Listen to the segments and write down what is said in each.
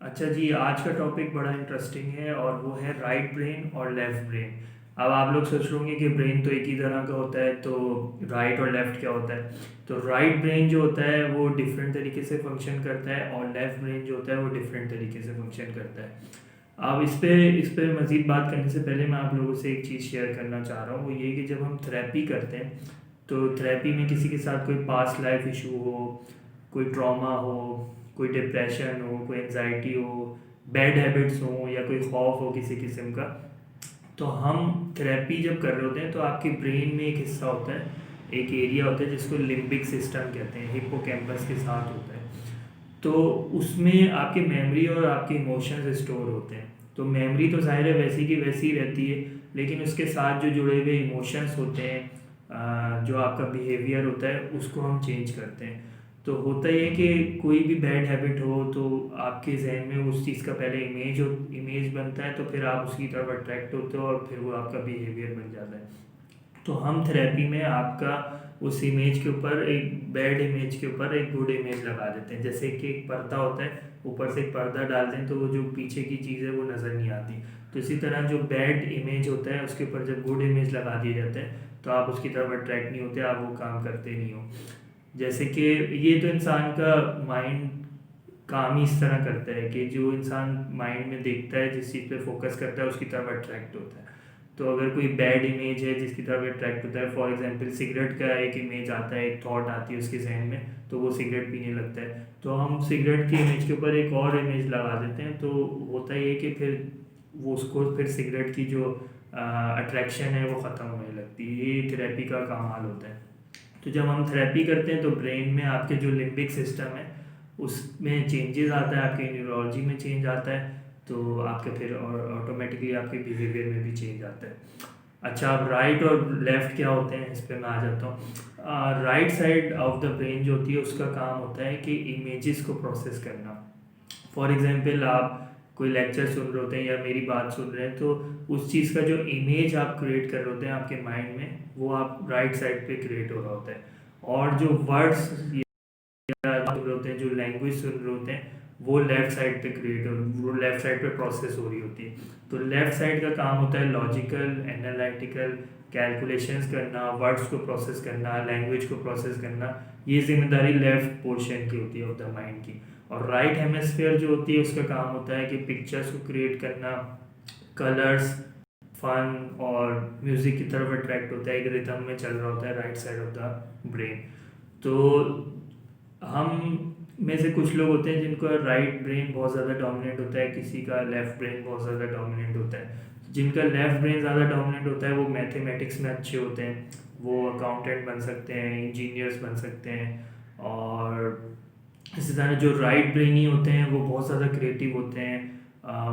अच्छा जी, आज का टॉपिक बड़ा इंटरेस्टिंग है और वो है राइट ब्रेन और लेफ्ट ब्रेन। अब आप लोग सोच रहे होंगे कि ब्रेन तो एक ही तरह का होता है, तो राइट और लेफ्ट क्या होता है। तो राइट ब्रेन जो होता है वो डिफरेंट तरीके से फंक्शन करता है और लेफ्ट ब्रेन जो होता है वो डिफरेंट तरीके से फंक्शन करता है। अब इस पे मज़ीद बात करने से पहले मैं आप लोगों से एक चीज़ शेयर करना चाह रहा हूँ, वो ये कि जब हम थेरेपी करते हैं तो थेरेपी में किसी के साथ कोई पास्ट लाइफ इशू हो, कोई ट्रॉमा हो, कोई डिप्रेशन हो, कोई एनजाइटी हो, बैड हैबिट्स हो या कोई खौफ हो किसी किस्म का, तो हम थेरेपी जब कर रहे होते हैं तो आपके ब्रेन में एक हिस्सा होता है, एक एरिया होता है जिसको लिम्बिक सिस्टम कहते हैं, हिप्पोकैम्पस के साथ होता है। तो उसमें आपकी मेमोरी और आपके इमोशंस स्टोर होते हैं। तो मेमोरी तो ज़ाहिर है वैसी की वैसी ही रहती है, लेकिन उसके साथ जो जुड़े हुए इमोशंस होते हैं, जो आपका बिहेवियर होता है उसको हम चेंज करते हैं। तो होता ही है कि कोई भी बैड हैबिट हो तो आपके जहन में उस चीज़ का पहले इमेज बनता है, तो फिर आप उसकी तरफ अट्रैक्ट होते हो और फिर वो आपका बिहेवियर बन जाता है। तो हम थेरेपी में आपका उस इमेज के ऊपर, एक बैड इमेज के ऊपर एक गुड इमेज लगा देते हैं। जैसे कि एक पर्दा होता है, ऊपर से एक पर्दा डाल दें तो वो जो पीछे की चीज़ है वो नज़र नहीं आती। तो इसी तरह जो बैड इमेज होता है उसके ऊपर जब गुड इमेज लगा दिए जाते हैं तो आप उसकी तरफ अट्रैक्ट नहीं होते, आप वो काम करते नहीं हो। जैसे कि ये तो इंसान का माइंड काम ही इस तरह करता है कि जो इंसान माइंड में देखता है, जिस चीज़ पे फोकस करता है उसकी तरफ अट्रैक्ट होता है। तो अगर कोई बैड इमेज है जिसकी तरफ अट्रैक्ट होता है, फॉर एग्जांपल सिगरेट का एक इमेज आता है, एक थॉट आती है उसके जहन में, तो वो सिगरेट पीने लगता है। तो हम सिगरेट की इमेज के ऊपर एक और इमेज लगा देते हैं, तो होता ये है कि फिर वो उसको फिर सिगरेट की जो अट्रैक्शन है वो ख़त्म होने लगती है। ये थेरेपी का कमाल होता है। तो जब हम थेरेपी करते हैं तो ब्रेन में आपके जो लिम्बिक सिस्टम है उसमें चेंजेस आता है, आपके न्यूरोलॉजी में चेंज आता है, तो आपके फिर ऑटोमेटिकली आपके बिहेवियर में भी चेंज आता है। अच्छा, अब राइट और लेफ्ट क्या होते हैं इस पे मैं आ जाता हूँ। Right side of the brain जो होती है उसका काम होता है कि इमेजेस को प्रोसेस करना। फॉर एग्जांपल आप कोई लेक्चर सुन रहे होते हैं या मेरी बात सुन रहे हैं, तो उस चीज़ का जो इमेज आप क्रिएट कर रहे होते हैं आपके माइंड में, वो आप राइट साइड पे क्रिएट हो रहा होता है। और जो वर्ड्स सुन रहे होते हैं, जो लैंग्वेज सुन रहे होते हैं, वो लेफ्ट साइड पे क्रिएट हो, वो लेफ्ट साइड पे प्रोसेस हो रही होती है। तो लेफ्ट साइड का काम होता है लॉजिकल, एनालिटिकल, कैलकुलेशंस करना, वर्ड्स को प्रोसेस करना, लैंग्वेज को प्रोसेस करना। ये जिम्मेदारी लेफ्ट पोर्शन की होती है ऑफ द माइंड की। और राइट हेमिस्फीयर जो होती है उसका काम होता है कि पिक्चर्स को क्रिएट करना, कलर्स, फन और म्यूज़िक की तरफ अट्रैक्ट होता है, एक रिदम में चल रहा होता है right side of the brain. तो हम में से कुछ लोग होते हैं जिनका राइट ब्रेन बहुत ज़्यादा डोमिनेट होता है, किसी का लेफ़्ट ब्रेन बहुत ज़्यादा डोमिनेट होता है। जिनका लेफ़्ट ब्रेन ज़्यादा डोमिनेट होता है वो मैथमेटिक्स में अच्छे होते हैं, वो अकाउंटेंट बन सकते हैं, इंजीनियर्स बन सकते हैं। और इसी तरह जो राइट ब्रेन ही होते हैं वो बहुत ज़्यादा क्रिएटिव होते हैं,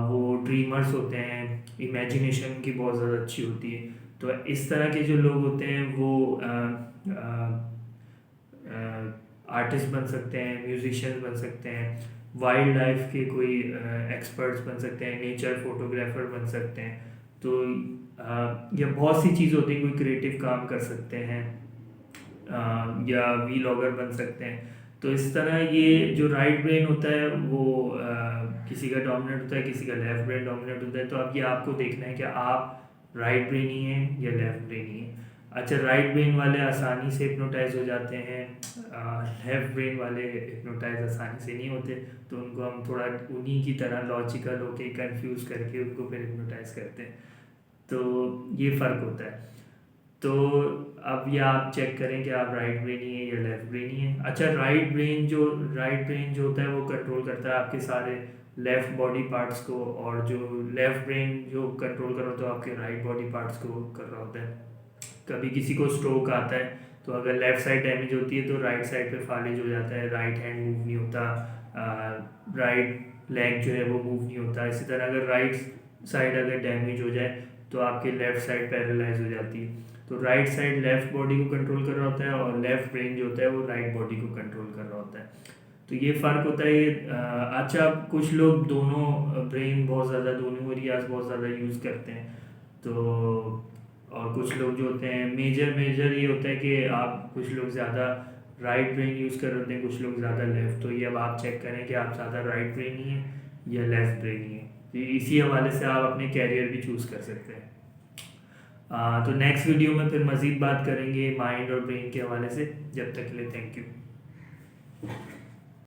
वो ड्रीमर्स होते हैं, इमेजिनेशन की बहुत ज़्यादा अच्छी होती है। तो इस तरह के जो लोग होते हैं वो आर्टिस्ट बन सकते हैं, म्यूजिशियन बन सकते हैं, वाइल्ड लाइफ के कोई एक्सपर्ट्स बन सकते हैं, नेचर फोटोग्राफर बन सकते हैं। तो या बहुत सी चीज़ होती है, कोई क्रिएटिव काम कर सकते हैं, या वीलॉगर बन सकते हैं। तो इस तरह ये जो राइट ब्रेन होता है वो किसी का डोमिनेट होता है, किसी का लेफ्ट ब्रेन डोमिनेट होता है। तो अब ये आपको देखना है कि आप राइट ब्रेन ही हैं या लेफ्ट ब्रेन ही हैं। अच्छा, राइट ब्रेन वाले आसानी से हिप्नोटाइज हो जाते हैं, लेफ्ट ब्रेन वाले हिप्नोटाइज आसानी से नहीं होते। तो उनको हम थोड़ा उन्हीं की तरह लॉजिकल होके कंफ्यूज करके उनको फिर हिप्नोटाइज करते हैं। तो ये फ़र्क होता है। तो अब ये आप चेक करें कि आप राइट ब्रेन ही है या लेफ्ट ब्रेन ही है। अच्छा, राइट ब्रेन जो होता है वो कंट्रोल करता है आपके सारे लेफ्ट बॉडी पार्ट्स को, और जो लेफ्ट ब्रेन जो कंट्रोल कर रहा होता है आपके राइट बॉडी पार्ट्स को कर रहा होता है। कभी किसी को स्ट्रोक आता है तो अगर लेफ्ट साइड डैमेज होती है तो राइट साइड पे फालिज हो जाता है, राइट हैंड मूव नहीं होता, राइट लेग जो है वो मूव नहीं होता। इसी तरह अगर राइट साइड अगर डैमेज हो जाए तो आपकी लेफ्ट साइड पैरालाइज हो जाती है। तो राइट साइड लेफ्ट बॉडी को कंट्रोल कर रहा होता है और लेफ्ट ब्रेन जो होता है वो राइट बॉडी को कंट्रोल कर रहा होता है। तो ये फ़र्क होता है ये। अच्छा, कुछ लोग दोनों ब्रेन बहुत ज़्यादा, दोनों एरियाज बहुत ज़्यादा यूज़ करते हैं। तो और कुछ लोग जो होते हैं, मेजर मेजर ये होता है कि आप, कुछ लोग ज़्यादा राइट ब्रेन यूज़ कर रहे होते हैं, कुछ लोग ज़्यादा लेफ्ट। तो ये अब आप चेक करें कि आप ज़्यादा राइट ब्रेन ही हैं या लेफ्ट ब्रेन ही है। इसी हवाले से आप अपने कैरियर भी चूज़ कर सकते हैं। तो नेक्स्ट वीडियो में फिर मज़ीद बात करेंगे माइंड और ब्रेन के हवाले से। जब तक के लिए थैंक यू।